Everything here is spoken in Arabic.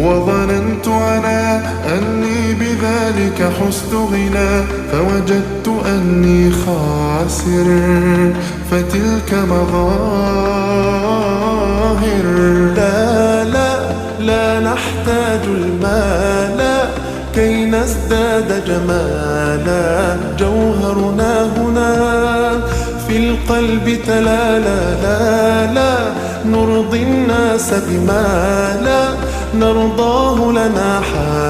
وظننت أنا أني بذلك حزت غنى، فوجدت أني خاسر، فتلك مظاهر. لا لا لا نحتاج المال كي نزداد جمالا، جوهرنا هنا في القلب تلالا. لا لا نرضي الناس بما لا نرضاه لنا حالا.